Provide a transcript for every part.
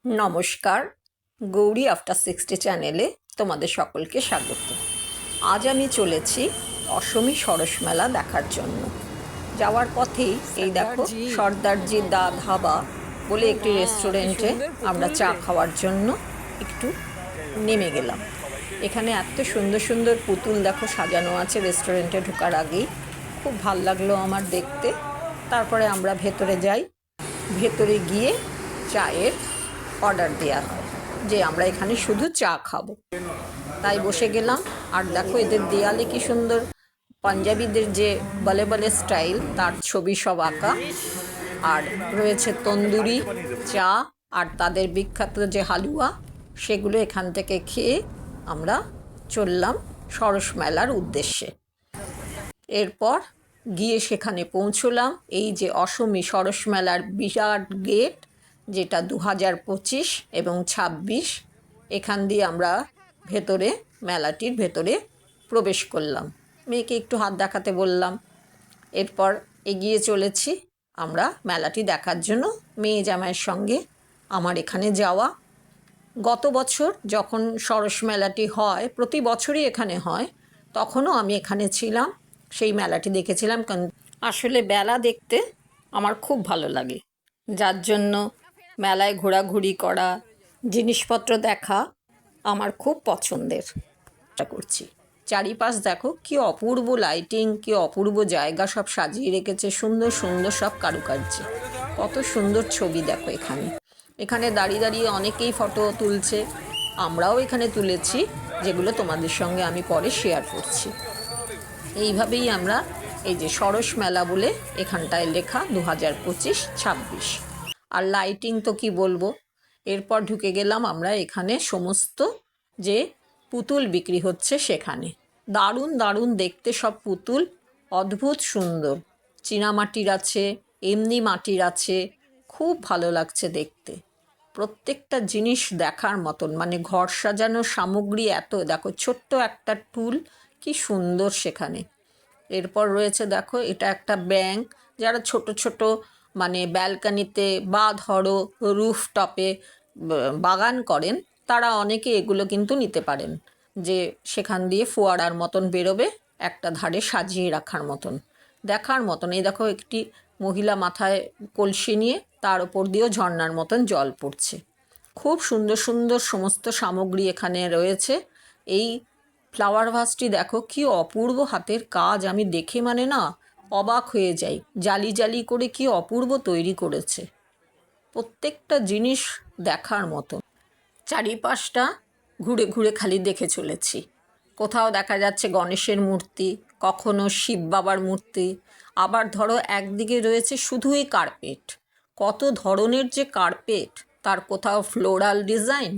নমস্কার, গৌরী আফটার 60 চ্যানেলে তোমাদের সকলকে স্বাগত। আজ আমি চলেছি অসমী সরস মেলা দেখার জন্য। যাওয়ার পথেই এই দেখো সর্দারজি দা ধাবা বলে একটি রেস্টুরেন্টে আমরা চা খাওয়ার জন্য একটু নেমে গেলাম। এখানে এত সুন্দর সুন্দর পুতুল দেখো সাজানো আছে রেস্টুরেন্টে ঢোকার আগেই, খুব ভাল লাগলো আমার দেখতে। তারপরে আমরা ভেতরে যাই, ভেতরে গিয়ে চায়ের অর্ডার দেওয়া হয় যে আমরা এখানে শুধু চা খাবো। তাই বসে গেলাম। আর দেখো এদের দেয়ালে কি সুন্দর পাঞ্জাবিদের যে বলে বলে স্টাইল তার ছবি সব আঁকা, আর রয়েছে তন্দুরি চা আর তাদের বিখ্যাত যে হালুয়া, সেগুলো এখান থেকে খেয়ে আমরা চললাম সরস মেলার উদ্দেশ্যে। এরপর গিয়ে সেখানে পৌঁছলাম। এই যে অসমী সরস মেলার বিরাট গেট, যেটা 2025 এবং 26, এখান দিয়ে আমরা ভেতরে মেলাটির ভেতরে প্রবেশ করলাম। মেয়েকে একটু হাত দেখাতে বললাম। এরপর এগিয়ে চলেছি আমরা মেলাটি দেখার জন্য। মেয়ে জামাইয়ের সঙ্গে আমার এখানে যাওয়া। গত বছর যখন সরস মেলাটি হয়, প্রতি বছরই এখানে হয়, তখনও আমি এখানে ছিলাম, সেই মেলাটি দেখেছিলাম। কারণ আসলে মেলা দেখতে আমার খুব ভালো লাগে, যার জন্য মেলায় ঘোরাঘুরি করা, জিনিসপত্র দেখা আমার খুব পছন্দের। চেষ্টা করছি। চারিপাশ দেখো কি অপূর্ব লাইটিং, কি অপূর্ব জায়গা সব সাজিয়ে রেখেছে, সুন্দর সুন্দর সব কারুকার্য। কত সুন্দর ছবি দেখো এখানে। এখানে দাঁড়িয়ে দাঁড়িয়ে অনেকেই ফটো তুলছে, আমরাও এখানে তুলেছি, যেগুলো তোমাদের সঙ্গে আমি পরে শেয়ার করছি। এইভাবেই আমরা এই যে সরস মেলা বলে এখানটায় লেখা 2025-26। আর লাইটিং তো কি বলবো। এরপর ঢুকে গেলাম আমরা এখানে সমস্ত যে পুতুল বিক্রি হচ্ছে সেখানে। দারুণ দারুণ দেখতে সব পুতুল, অদ্ভুত সুন্দর। চীনামাটির আছে, এমনি মাটির আছে, খুব ভালো লাগছে দেখতে। প্রত্যেকটা জিনিস দেখার মতন, মানে ঘর সাজানো সামগ্রী এত, দেখো ছোট্ট একটা টুল কি সুন্দর সেখানে। এরপর রয়েছে দেখো এটা একটা ব্যাংক, যারা ছোট ছোট মানে ব্যালকানিতে বা ধরো রুফটপে বাগান করেন, তারা অনেকে এগুলো কিন্তু নিতে পারেন, যে সেখান দিয়ে ফোয়ারার মতন বেরোবে, একটা ধারে সাজিয়ে রাখার মতন, দেখার মতন। এই দেখো একটি মহিলা মাথায় কলসি নিয়ে, তার ওপর দিয়েও ঝর্ণার মতন জল পড়ছে। খুব সুন্দর সুন্দর সমস্ত সামগ্রী এখানে রয়েছে। এই ফ্লাওয়ার ভাসটি দেখো কি অপূর্ব হাতের কাজ, আমি দেখে মানে না অবাক হয়ে যাই। জালি জালি করে কি অপূর্ব তৈরি করেছে, প্রত্যেকটা জিনিস দেখার মতো। চারিপাশটা ঘুরে ঘুরে খালি দেখে চলেছি। কোথাও দেখা যাচ্ছে গণেশের মূর্তি, কখনো শিব বাবার মূর্তি, আবার ধরো একদিকে রয়েছে শুধুই কার্পেট। কত ধরনের যে কার্পেট, তার কোথাও ফ্লোরাল ডিজাইন,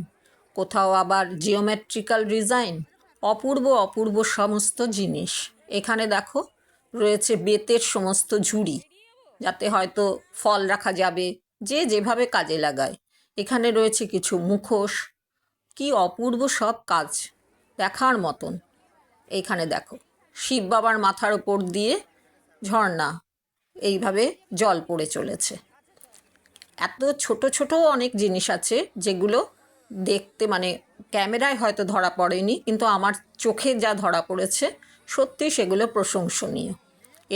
কোথাও আবার জিওমেট্রিক্যাল ডিজাইন, অপূর্ব অপূর্ব সমস্ত জিনিস। এখানে দেখো রয়েছে বেতের সমস্ত ঝুড়ি, যাতে হয়তো ফল রাখা যাবে, যে যেভাবে কাজে লাগায়। এখানে রয়েছে কিছু মুখোশ, কি অপূর্ব সব কাজ, দেখার মতন। এইখানে দেখো শিব বাবার মাথার ওপর দিয়ে ঝর্ণা এইভাবে জল পড়ে চলেছে। এত ছোট ছোট অনেক জিনিস আছে যেগুলো দেখতে মানে ক্যামেরায় হয়তো ধরা পড়েনি, কিন্তু আমার চোখে যা ধরা পড়েছে সত্যি সেগুলো প্রশংসনীয়।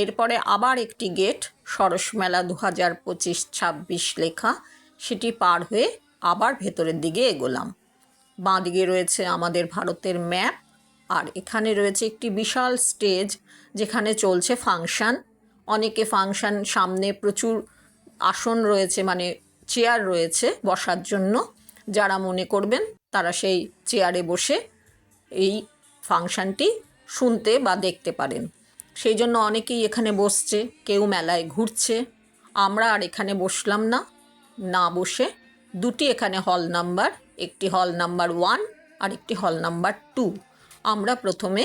এরপরে আবার একটি গেট, সরস মেলা 2025-26 লেখা, সেটি পার হয়ে আবার ভেতরের দিকে এগোলাম। বাঁ দিকে রয়েছে আমাদের ভারতের ম্যাপ, আর এখানে রয়েছে একটি বিশাল স্টেজ, যেখানে চলছে ফাংশান। অনেকে ফাংশান, সামনে প্রচুর আসন রয়েছে, মানে চেয়ার রয়েছে বসার জন্য। যারা মনে করবেন তারা সেই চেয়ারে বসে এই ফাংশানটি শুনতে বা দেখতে পারেন। সেই জন্য অনেকেই এখানে বসছে, কেউ মেলায় ঘুরছে। আমরা আর এখানে বসলাম না, না বসে দুটি এখানে হল নাম্বার, একটি হল নাম্বার 1 আর একটি হল নাম্বার 2। আমরা প্রথমে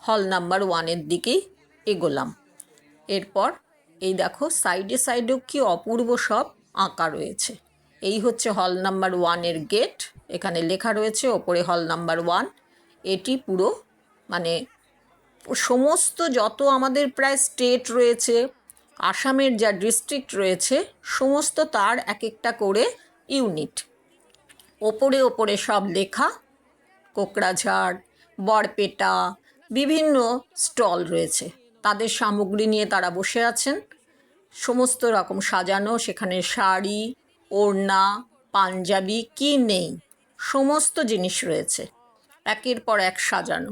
হল নাম্বার 1-এর দিকেই এগোলাম। এরপর এই দেখো সাইডে সাইডেও কি অপূর্ব সব আঁকা রয়েছে। এই হচ্ছে হল নাম্বার 1-এর গেট, এখানে লেখা রয়েছে ওপরে হল নাম্বার 1। এটি পুরো মানে সমস্ত যত আমাদের প্রায় স্টেট রয়েছে, আসামের যা ডিস্ট্রিক্ট রয়েছে, সমস্ত তার এক একটা করে ইউনিট। ওপরে ওপরে সব লেখা কোকড়াঝাড়, বরপেটা, বিভিন্ন স্টল রয়েছে। তাদের সামগ্রী নিয়ে তারা বসে আছেন, সমস্ত রকম সাজানো। সেখানে শাড়ি, ওড়না, পাঞ্জাবি কি নেই, সমস্ত জিনিস রয়েছে, একের পর এক সাজানো।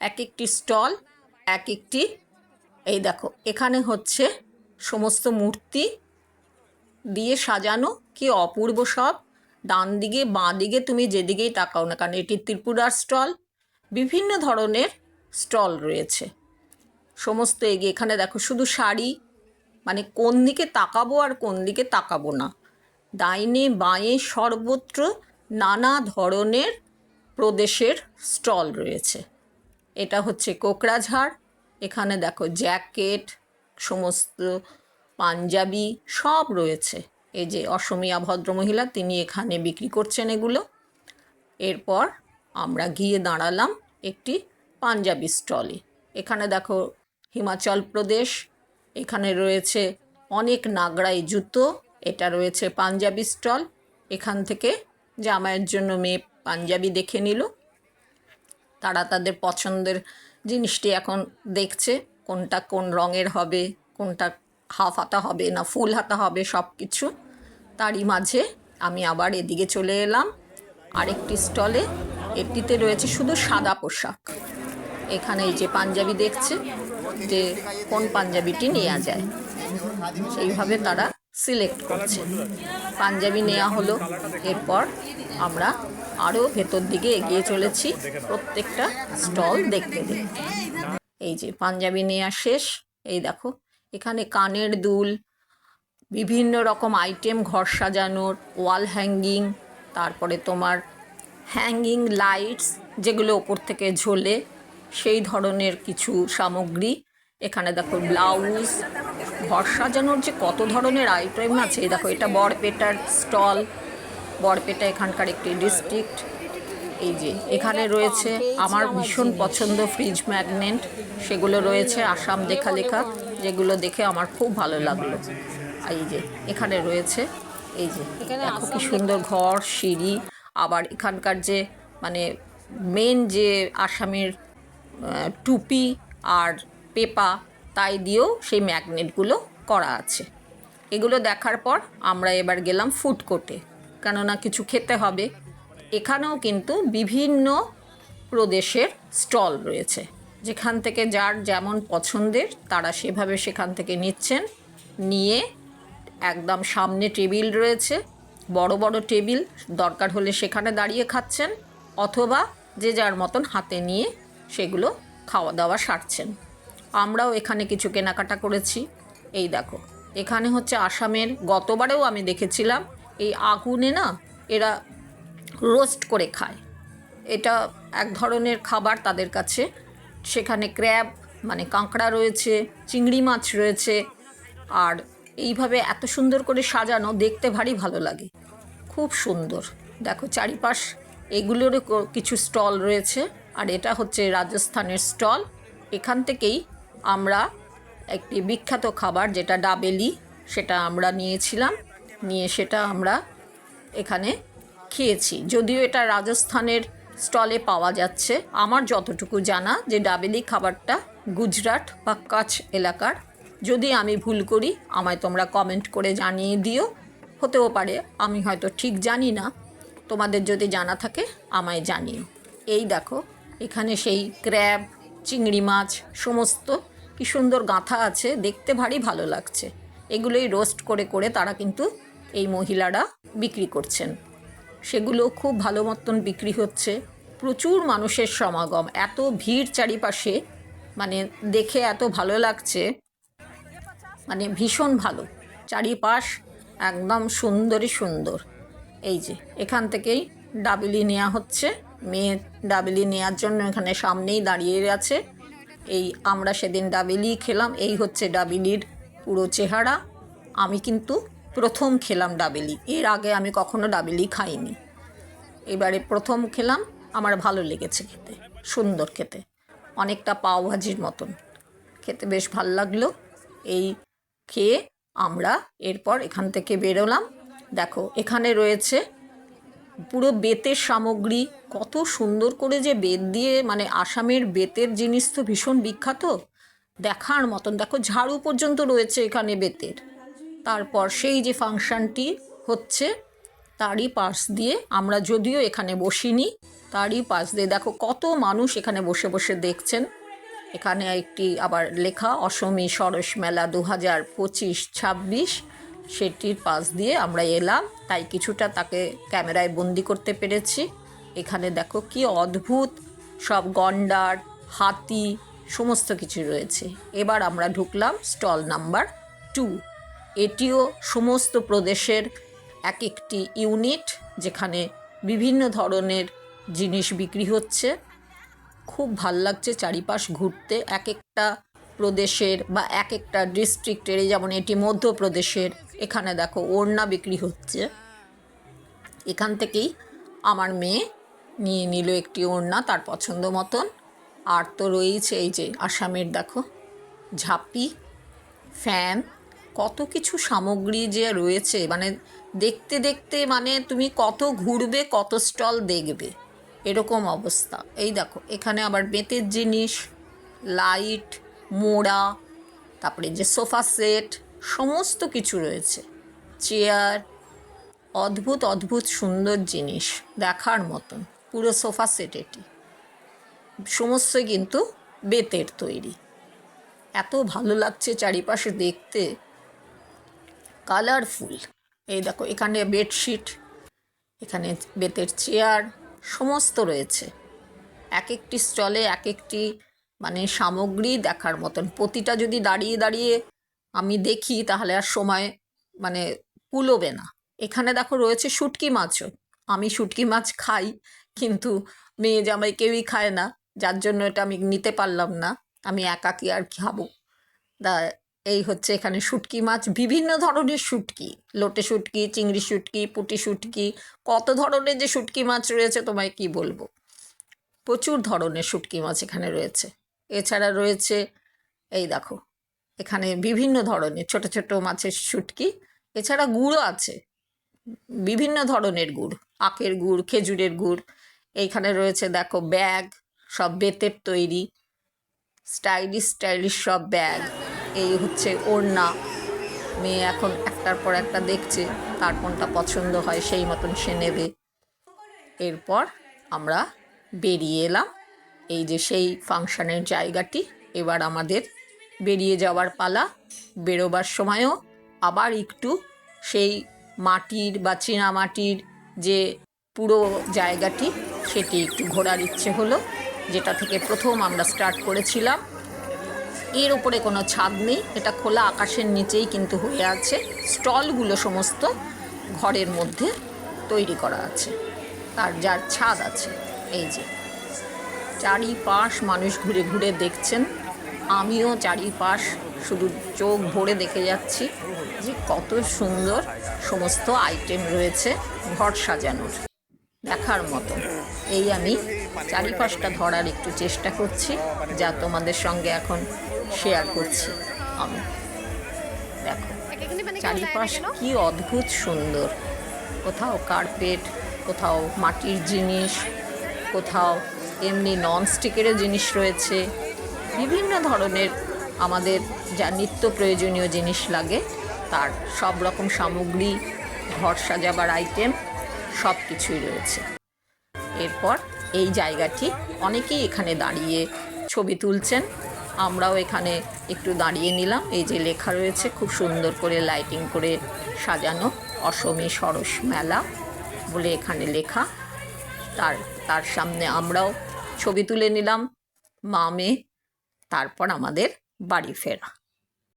এক একটি স্টল, এক একটি, এই দেখো এখানে হচ্ছে সমস্ত মূর্তি দিয়ে সাজানো, কি অপূর্ব সব। ডান দিকে বাঁ দিকে তুমি যেদিকেই তাকাও না, কারণ এটি ত্রিপুরার স্টল, বিভিন্ন ধরনের স্টল রয়েছে সমস্ত এগিয়ে। এখানে দেখো শুধু শাড়ি, মানে কোন দিকে তাকাবো আর কোন দিকে তাকাবো না, ডাইনে বাঁয়ে সর্বত্র নানা ধরনের প্রদেশের স্টল রয়েছে। এটা হচ্ছে কোকড়াঝাড়। এখানে দেখো জ্যাকেট, সমস্ত পাঞ্জাবি সব রয়েছে। এই যে অসমিয়া ভদ্রমহিলা, তিনি এখানে বিক্রি করছেন এগুলো। এরপর আমরা গিয়ে দাঁড়ালাম একটি পাঞ্জাবি স্টলে। এখানে দেখো হিমাচল প্রদেশ, এখানে রয়েছে অনেক নাগরাই জুতো। এটা রয়েছে পাঞ্জাবি স্টল। এখান থেকে জামাইয়ের জন্য মেয়ে পাঞ্জাবি দেখে নিল। তারা তাদের পছন্দের জিনিসটি এখন দেখছে, কোনটা কোন রঙের হবে, কোনটা হাফ হাতা হবে না ফুল হাতা হবে, সব কিছু। তারই মাঝে আমি আবার এদিকে চলে এলাম আরেকটি স্টলে। এটিতে রয়েছে শুধু সাদা পোশাক। এখানে এই যে পাঞ্জাবি দেখছে, যে কোন পাঞ্জাবিটি নেওয়া যায়, সেইভাবে তারা সিলেক্ট করছে। পাঞ্জাবি নেওয়া হলো। এরপর আমরা আরও ভেতর দিকে এগিয়ে চলেছি প্রত্যেকটা স্টল দেখতে দেখতে। এই যে পাঞ্জাবি নেওয়া শেষ। এই দেখো এখানে কানের দুল, বিভিন্ন রকম আইটেম, ঘর সাজানোর, ওয়াল হ্যাঙ্গিং, তারপরে তোমার হ্যাঙ্গিং লাইটস যেগুলো ওপর থেকে ঝোলে, সেই ধরনের কিছু সামগ্রী। এখানে দেখো ব্লাউজ, ঘর সাজানোর যে কত ধরনের আইটেম আছে। এই দেখো এটা বরপেটার স্টল, বরপেটা এখানকার একটি ডিস্ট্রিক্ট। এই যে এখানে রয়েছে আমার ভীষণ পছন্দ ফ্রিজ ম্যাগনেট, সেগুলো রয়েছে আসাম লেখা লেখা, যেগুলো দেখে আমার খুব ভালো লাগলো। এই যে এখানে রয়েছে, এই যে দেখো কি সুন্দর ঘর, সিঁড়ি। আবার এখানকার যে মানে মেন যে আসামের টুপি আর পেপা, তাই দিয়েও সেই ম্যাগনেটগুলো করা আছে। এগুলো দেখার পর আমরা এবার গেলাম ফুড কোর্টে, কেননা কিছু খেতে হবে। এখানেও কিন্তু বিভিন্ন প্রদেশের স্টল রয়েছে, যেখান থেকে যার যেমন পছন্দের তারা সেভাবে সেখান থেকে নিচ্ছেন। নিয়ে একদম সামনে টেবিল রয়েছে, বড় বড় টেবিল, দরকার হলে সেখানে দাঁড়িয়ে খাচ্ছেন, অথবা যে যার মতন হাতে নিয়ে সেগুলো খাওয়া দাওয়া সারছেন। আমরাও এখানে কিছু কেনাকাটা করেছি। এই দেখো এখানে হচ্ছে আসামের, গতবারেও আমি দেখেছিলাম এই আগুনে না এরা রোস্ট করে খায়, এটা এক ধরনের খাবার তাদের কাছে। সেখানে ক্র্যাব মানে কাঁকড়া রয়েছে, চিংড়ি মাছ রয়েছে, আর এইভাবে এত সুন্দর করে সাজানো, দেখতে ভারী ভালো লাগে, খুব সুন্দর। দেখো চারিপাশ এগুলোরও কিছু স্টল রয়েছে। আর এটা হচ্ছে রাজস্থানের স্টল। এখান থেকেই আমরা একটি বিখ্যাত খাবার যেটা ডাবেলি, সেটা আমরা নিয়েছিলাম, নিয়ে সেটা আমরা এখানে খেয়েছি। যদিও এটা রাজস্থানের স্টলে পাওয়া যাচ্ছে, আমার যতটুকু জানা যে ডাবেলি খাবারটা গুজরাট বা কচ্ছ এলাকার। যদি আমি ভুল করি আমায় তোমরা কমেন্ট করে জানিয়ে দিও, হতেও পারে আমি হয়তো ঠিক জানি না, তোমাদের যদি জানা থাকে আমায় জানিও। এই দেখো এখানে সেই ক্র্যাব, চিংড়ি মাছ সমস্ত কি সুন্দর গাঁথা আছে, দেখতে ভারী ভালো লাগছে। এগুলোই রোস্ট করে করে তারা কিন্তু এই মহিলারা বিক্রি করছেন, সেগুলো খুব ভালো মতন বিক্রি হচ্ছে। প্রচুর মানুষের সমাগম, এত ভিড় চারিপাশে, মানে দেখে এত ভালো লাগছে, মানে ভীষণ ভালো। চারিপাশ একদম সুন্দরই সুন্দর। এই যে এখান থেকেই ডাবেলি নেওয়া হচ্ছে, মেয়ে ডাবেলি নেওয়ার জন্য এখানে সামনেই দাঁড়িয়ে আছে। এই আমরা সেদিন ডাবেলি খেলাম, এই হচ্ছে ডাবেলির পুরো চেহারা। আমি কিন্তু প্রথম খেলাম ডাবেলি, এর আগে আমি কখনো ডাবেলি খাইনি, এবারে প্রথম খেলাম। আমার ভালো লেগেছে খেতে, সুন্দর খেতে, অনেকটা পাওভাজির মতন খেতে, বেশ ভাল লাগলো। এই খেয়ে আমরা এরপর এখান থেকে বেরোলাম। দেখো এখানে রয়েছে পুরো বেতের সামগ্রী, কত সুন্দর করে যে বেত দিয়ে, মানে আসামের বেতের জিনিস তো ভীষণ বিখ্যাত, দেখার মতন। দেখো ঝাড়ু পর্যন্ত রয়েছে এখানে বেতের। তারপর সেই যে ফাংশনটি হচ্ছে তারই পাশ দিয়ে আমরা, যদিও এখানে বসিনি, তারই পাশ দিয়ে দেখো কত মানুষ এখানে বসে বসে দেখছেন। এখানে একটি আবার লেখা অসমী সরস মেলা 2025-26, সেটির পাশ দিয়ে আমরা এলাম, তাই কিছুটা তাকে ক্যামেরায় বন্দি করতে পেরেছি। এখানে দেখো কি অদ্ভুত সব গন্ডার, হাতি, সমস্ত কিছু রয়েছে। এবার আমরা ঢুকলাম স্টল নাম্বার 2। এটিও সমস্ত প্রদেশের এক একটি ইউনিট, যেখানে বিভিন্ন ধরনের জিনিস বিক্রি হচ্ছে। খুব ভাল লাগছে চারিপাশ ঘুরতে। এক একটা প্রদেশের বা এক একটা ডিস্ট্রিক্টের, যেমন এটি মধ্যপ্রদেশের, এখানে দেখো ওড়না বিক্রি হচ্ছে। এখান থেকেই আমার মেয়ে নিয়ে নিল একটি ওড়না তার পছন্দ মতন। আর তো রয়েছে এই যে আসামের দেখো ঝাঁপি, ফ্যান, কত কিছু সামগ্রী যে রয়েছে, মানে দেখতে দেখতে মানে তুমি কত ঘুরবে, কত স্টল দেখবে, এরকম অবস্থা। এই দেখো এখানে আবার বেতের জিনিস, লাইট, মোড়া, তারপরে যে সোফা সেট, সমস্ত কিছু রয়েছে, চেয়ার, অদ্ভুত অদ্ভুত সুন্দর জিনিস দেখার মতন। পুরো সোফা সেট এটি সমস্তই কিন্তু বেতের তৈরি। এত ভালো লাগছে চারিপাশে দেখতে, কালারফুল। এই দেখো এখানে বেডশিট, এখানে বেতের চেয়ার, সমস্ত রয়েছে। এক একটি স্টলে এক একটি মানে সামগ্রী দেখার মতন। প্রতিটা যদি দাঁড়িয়ে দাঁড়িয়ে আমি দেখি তাহলে আর সময় মানে কুলোবে না। এখানে দেখো রয়েছে শুটকি মাছও। আমি শুটকি মাছ খাই, কিন্তু মেয়ে জামাই কেউই খায় না, যার জন্য এটা আমি নিতে পারলাম না। আমি একাকি আর খাবো। এই হচ্ছে এখানে শুটকি মাছ, বিভিন্ন ধরনের শুটকি, লোটে শুটকি, চিংড়ি শুটকি, পুঁটি শুটকি, কত ধরনের যে শুটকি মাছ রয়েছে তোমায় কি বলবো। প্রচুর ধরনের শুটকি মাছ এখানে রয়েছে। এছাড়া রয়েছে এই দেখো এখানে বিভিন্ন ধরনের ছোট ছোট মাছের শুটকি। এছাড়া গুড়ও আছে, বিভিন্ন ধরনের গুড়, আখের গুড়, খেজুরের গুড়। এইখানে রয়েছে দেখো ব্যাগ, সব বেতের তৈরি, স্টাইলিশ স্টাইলিশ সব ব্যাগ। এই হচ্ছে ওড়না। মেয়ে এখন একটার পর একটা দেখছে, তার কোনটা পছন্দ হয় সেই মতন সে নেবে। এরপর আমরা বেরিয়ে এলাম, এই যে সেই ফাংশনের জায়গাটি। এবার আমাদের বেরিয়ে যাওয়ার পালা। বেরোবার সময়ও আবার একটু সেই মাটির বা চীনামাটির যে পুরো জায়গাটি, সেটি একটু ঘোরার ইচ্ছে হলো, যেটা থেকে প্রথম আমরা স্টার্ট করেছিলাম। এর ওপরে কোনো ছাদ নেই, এটা খোলা আকাশের নিচেই কিন্তু হয়ে আছে। স্টলগুলো সমস্ত ঘরের মধ্যে তৈরি করা আছে, তার যার ছাদ আছে। এই যে চারিপাশ মানুষ ঘুরে ঘুরে দেখছেন, আমিও চারিপাশ শুধু চোখ ভরে দেখে যাচ্ছি যে কত সুন্দর সমস্ত আইটেম রয়েছে ঘর সাজানোর, দেখার মতো। এই আমি চারিপাশটা ধরার একটু চেষ্টা করছি, যা তোমাদের সঙ্গে এখন শেয়ার করছি আমি। দেখো চারিপাশ কি অদ্ভুত সুন্দর, কোথাও কার্পেট, কোথাও মাটির জিনিস, কোথাও এমনি ননস্টিকেরও জিনিস রয়েছে। বিভিন্ন ধরনের আমাদের যা নিত্য প্রয়োজনীয় জিনিস লাগে তার সব রকম সামগ্রী, ঘর সাজাবার আইটেম সব কিছুই রয়েছে। এরপর এই জায়গাটি অনেকেই এখানে দাঁড়িয়ে ছবি তুলছেন, আমরাও এখানে একটু দাঁড়িয়ে নিলাম। এই যে লেখা রয়েছে খুব সুন্দর করে লাইটিং করে সাজানো, অসমী সরস মেলা বলে এখানে লেখা। তার সামনে আমরাও ছবি তুলে নিলাম মা মেয়ে। তারপর আমাদের বাড়ি ফেরা।